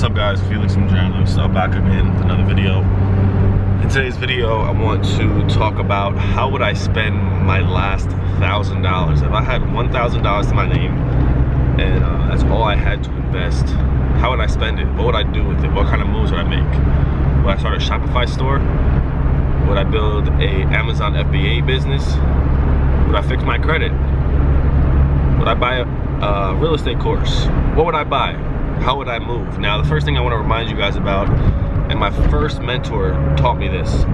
What's up guys, Felix from Journalist, back again with another video. In today's video, I want to talk about how would I spend my last $1,000. If I had $1,000 to my name and that's all I had to invest, how would I spend it? What would I do with it? What kind of moves would I make? Would I start a Shopify store? Would I build a Amazon FBA business? Would I fix my credit? Would I buy a real estate course? What would I buy? How would I move? Now, the first thing I want to remind you guys about, and my first mentor taught me this when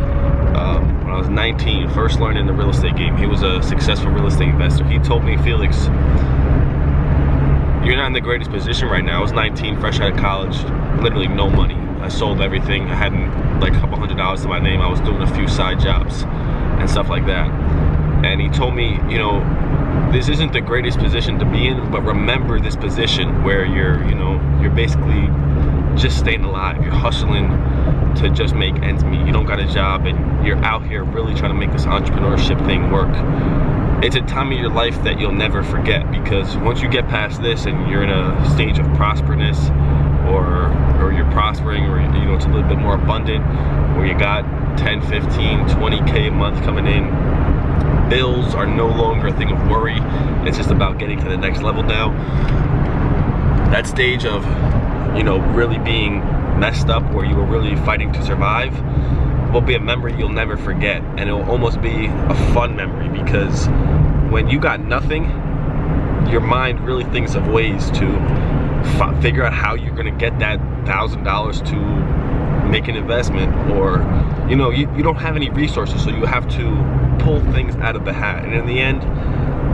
I was 19, first learning the real estate game. He was a successful real estate investor. He told me, Felix, you're not in the greatest position right now. I was 19, fresh out of college, literally no money. I sold everything. I hadn't like a couple $100s to my name. I was doing a few side jobs and stuff like that. And he told me, you know, this isn't the greatest position to be in, but remember this position where you're basically just staying alive. You're hustling to just make ends meet. You don't got a job and you're out here really trying to make this entrepreneurship thing work. It's a time of your life that you'll never forget, because once you get past this and you're in a stage of prosperousness, or you're prospering, or you know, it's a little bit more abundant, where you got 10, 15, 20K a month coming in, bills are no longer a thing of worry. It's just about getting to the next level now. That stage of, you know, really being messed up, where you were really fighting to survive, will be a memory you'll never forget. And it will almost be a fun memory, because when you got nothing, your mind really thinks of ways to figure out how you're gonna get that $1,000 to make an investment, or you know, you don't have any resources, so you have to pull things out of the hat. And in the end,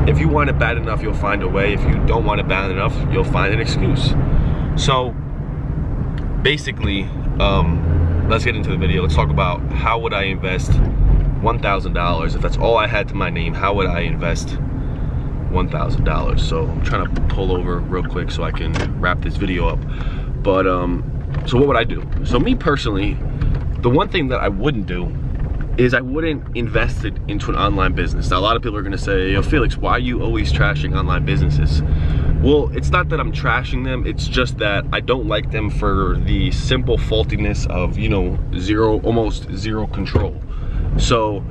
if you want it bad enough, you'll find a way. If you don't want it bad enough, you'll find an excuse. So basically, let's get into the video. Let's talk about how would I invest $1,000. If that's all I had to my name, how would I invest $1,000? So I'm trying to pull over real quick so I can wrap this video up. But so what would I do? So me personally, the one thing that I wouldn't do is I wouldn't invest it into an online business. Now, a lot of people are gonna say, yo, Felix, why are you always trashing online businesses? Well, it's not that I'm trashing them, it's just that I don't like them for the simple faultiness of, you know, almost zero control. So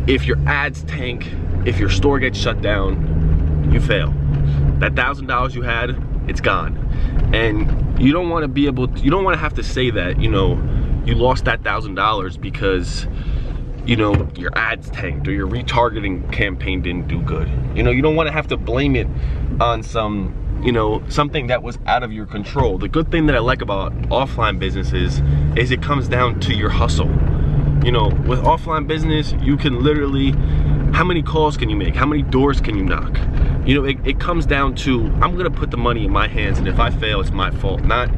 if your ads tank, if your store gets shut down, you fail. That $1,000 you had, it's gone. And you don't wanna be able to, you don't wanna have to say that, you know, you lost that $1,000 because, you know, your ads tanked or your retargeting campaign didn't do good. You know, you don't want to have to blame it on some, you know, something that was out of your control. The good thing that I like about offline businesses is it comes down to your hustle. You know, with offline business, you can literally, how many calls can you make? How many doors can you knock? You know, it comes down to, I'm gonna put the money in my hands, and if I fail, it's my fault. Not,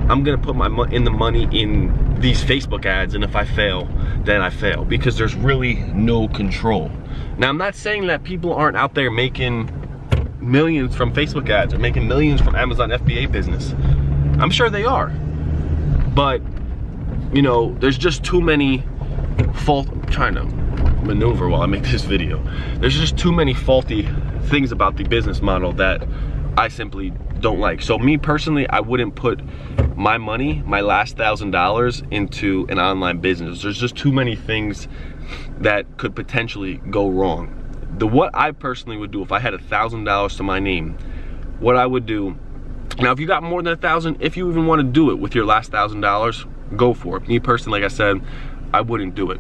I'm gonna put the money in these Facebook ads, and if I fail, then I fail, because there's really no control. Now, I'm not saying that people aren't out there making millions from Facebook ads or making millions from Amazon FBA business. I'm sure they are, but you know, there's just too many I'm trying to maneuver while I make this video. There's just too many faulty things about the business model that I simply don't like. So me personally, I wouldn't put my money, my last $1,000, into an online business. There's just too many things that could potentially go wrong. What I personally would do if I had $1,000 to my name, what I would do, now if you got more than 1,000, if you even want to do it with your last $1,000, go for it. Me personally, like I said, I wouldn't do it.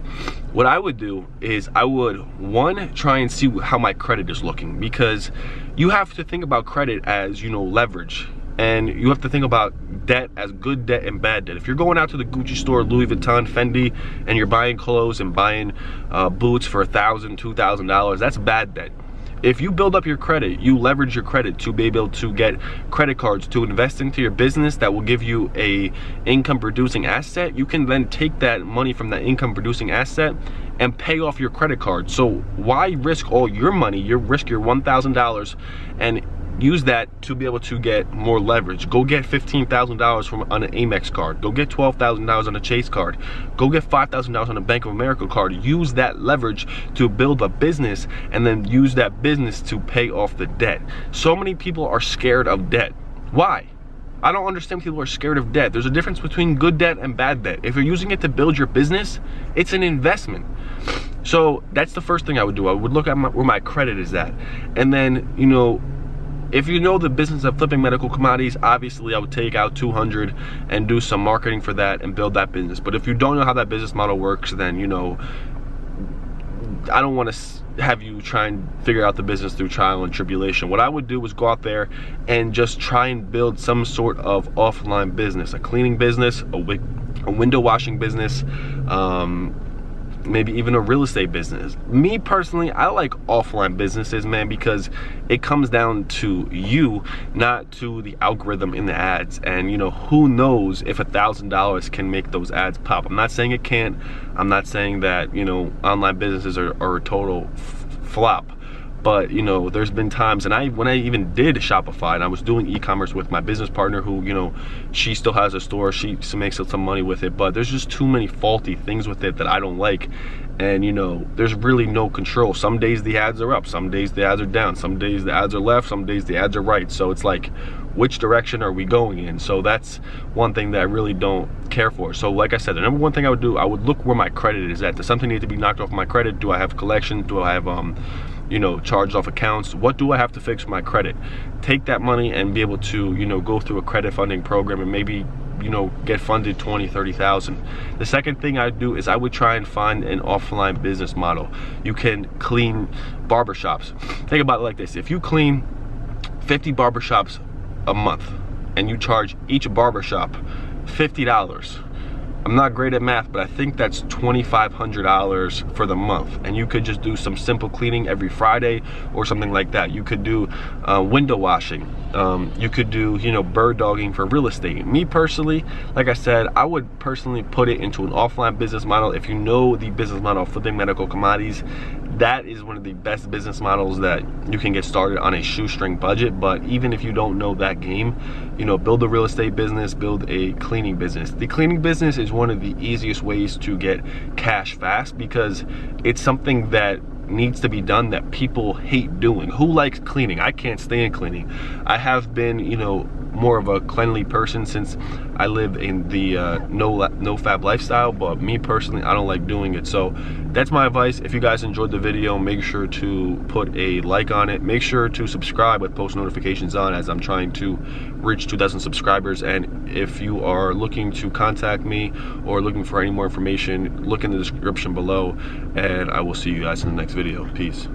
What I would do is I would, one, try and see how my credit is looking, because you have to think about credit as, you know, leverage. And you have to think about debt as good debt and bad debt. If you're going out to the Gucci store, Louis Vuitton, Fendi, and you're buying clothes and buying boots for $1,000, $2,000, that's bad debt. If you build up your credit, you leverage your credit to be able to get credit cards to invest into your business that will give you a income producing asset, you can then take that money from that income producing asset and pay off your credit card. So why risk all your money? You risk your $1,000 and use that to be able to get more leverage. Go get $15,000 on an Amex card. Go get $12,000 on a Chase card. Go get $5,000 on a Bank of America card. Use that leverage to build a business, and then use that business to pay off the debt. So many people are scared of debt. Why? I don't understand people are scared of debt. There's a difference between good debt and bad debt. If you're using it to build your business, it's an investment. So that's the first thing I would do. I would look at where my credit is at. And then, you know, if you know the business of flipping medical commodities, obviously I would take out 200 and do some marketing for that and build that business. But if you don't know how that business model works, then, you know, I don't want to have you try and figure out the business through trial and tribulation. What I would do is go out there and just try and build some sort of offline business, a cleaning business, a window washing business, maybe even a real estate business. Me personally, I like offline businesses, man, because it comes down to you, not to the algorithm in the ads. And, you know, who knows if $1,000 can make those ads pop. I'm not saying it can't. I'm not saying that, you know, online businesses are a total flop. But, you know, there's been times, and when I even did Shopify and I was doing e-commerce with my business partner who, you know, she still has a store, she makes some money with it, but there's just too many faulty things with it that I don't like. And, you know, there's really no control. Some days the ads are up, some days the ads are down, some days the ads are left, some days the ads are right. So it's like, which direction are we going in? So that's one thing that I really don't care for. So like I said, the number one thing I would do, I would look where my credit is at. Does something need to be knocked off my credit? Do I have collection? Do I have you know, charged off accounts? What do I have to fix my credit? Take that money and be able to, you know, go through a credit funding program and maybe, you know, get funded 20, 30,000. The second thing I'd do is I would try and find an offline business model. You can clean barbershops. Think about it like this. If you clean 50 barbershops a month and you charge each barbershop $50, I'm not great at math, but I think that's $2,500 for the month. And you could just do some simple cleaning every Friday or something like that. You could do window washing. You could do, you know, bird dogging for real estate. Me personally, like I said, I would personally put it into an offline business model. If you know the business model of flipping medical commodities, that is one of the best business models that you can get started on a shoestring budget. But even if you don't know that game, you know, build a real estate business, build a cleaning business. The cleaning business is one of the easiest ways to get cash fast because it's something that needs to be done that people hate doing. Who likes cleaning? I can't stand cleaning. I have been, you know, more of a cleanly person since I live in the no fab lifestyle, but me personally, I don't like doing it. So that's my advice. If you guys enjoyed the video, make sure to put a like on it. Make sure to subscribe with post notifications on, as I'm trying to reach 2,000 subscribers. And if you are looking to contact me or looking for any more information, look in the description below, and I will see you guys in the next video. Peace.